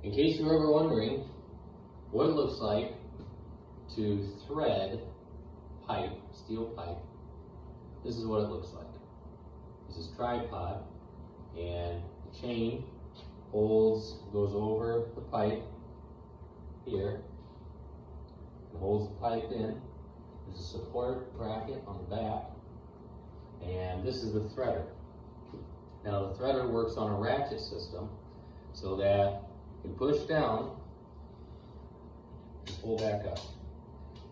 In case you're ever wondering what it looks like to thread pipe, steel pipe, this is what it looks like. This is tripod, and the chain goes over the pipe here, and holds the pipe in. There's a support bracket on the back, and this is the threader. Now the threader works on a ratchet system, so that you push down and pull back up.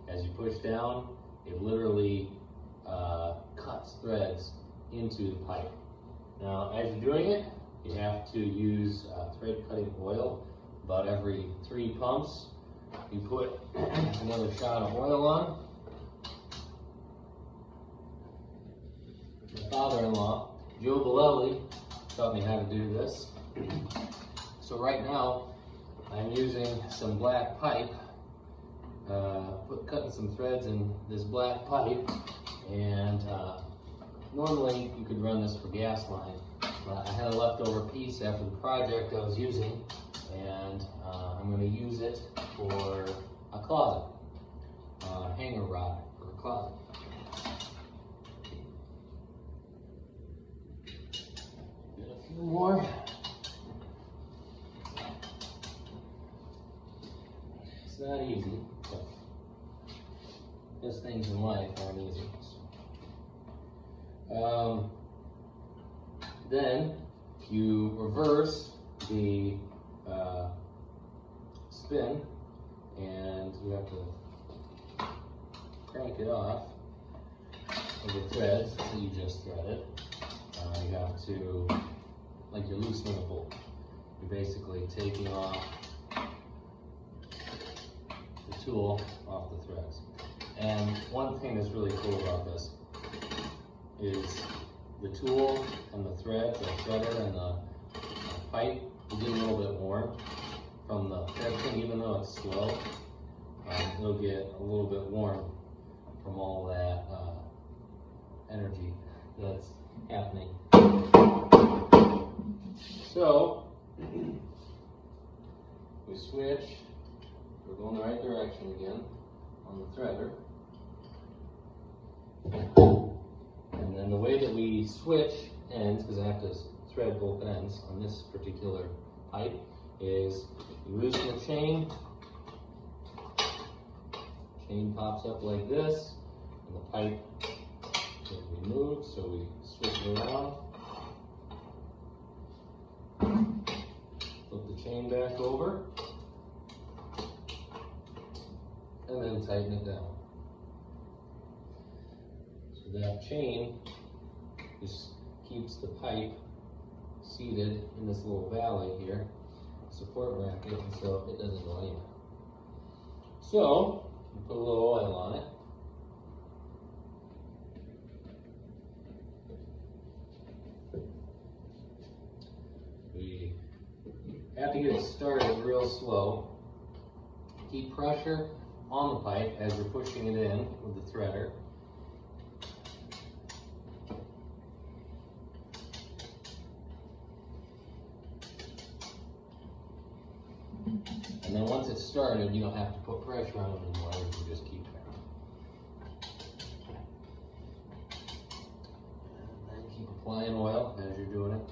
As you push down, it literally cuts threads into the pipe. Now, as you're doing it, you have to use thread cutting oil. About every 3 pumps, you put another shot of oil on. My father-in-law, Joe Bellelli, taught me how to do this. So right now, I'm using some black pipe, cutting some threads in this black pipe, and normally you could run this for gas line. I had a leftover piece after the project I was using, and I'm going to use it for a closet, hanger rod for a closet. Get a few more. It's not easy, but those things in life aren't easy. Then you reverse the spin, and you have to crank it off of the threads that you just threaded. You have to, like you're loosening a bolt. You're basically taking off the tool off the threads. And one thing that's really cool about this is the tool and the thread, the threader and the pipe will get a little bit warm from the thread thing. Even though it's slow, it'll get a little bit warm from all that energy that's happening. So we switch. We're going the right direction again on the threader. And then the way that we switch ends, because I have to thread both ends on this particular pipe, is you loosen the chain. Chain pops up like this, and the pipe is removed, so we switch it around. Flip the chain back over, and then tighten it down. So that chain just keeps the pipe seated in this little valley here, support bracket, and so it doesn't go anywhere. So, you put a little oil on it. We have to get it started real slow. Keep pressure on the pipe as you're pushing it in with the threader. And then once it's started, you don't have to put pressure on it anymore, you can just keep it. And then keep applying oil as you're doing it.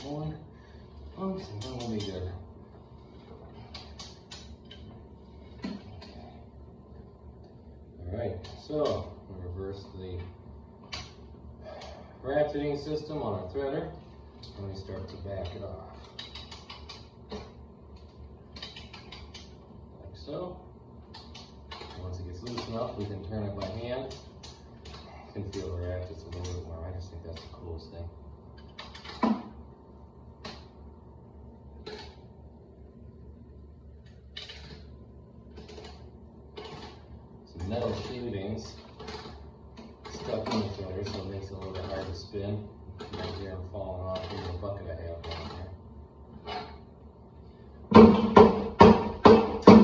More pumps and then we'll be good. Alright, so we'll reverse the ratcheting system on our threader and we start to back it off. Like so. Once it gets loose enough, we can turn it by hand. You can feel the ratchets a little bit more. I just think that's the coolest thing. Some metal shavings stuck in the threader, so it makes it a little bit hard to spin. You might hear them falling off in the bucket I have down here.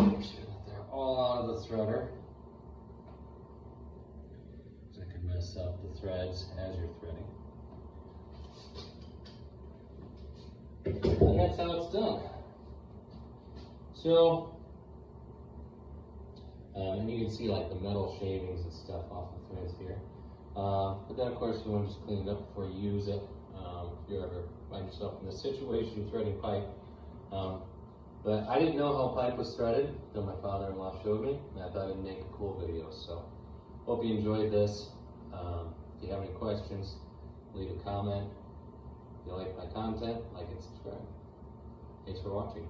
Make sure that they're all out of the threader. So it can mess up the threads as you're threading. And that's how it's done. So, and you can see like the metal shavings and stuff off the threads here. But then of course you want to just clean it up before you use it. If you ever find yourself in this situation threading pipe. But I didn't know how pipe was threaded until my father-in-law showed me, and I thought I'd make a cool video. So, hope you enjoyed this. If you have any questions, leave a comment. If you like my content, like and subscribe. Thanks for watching.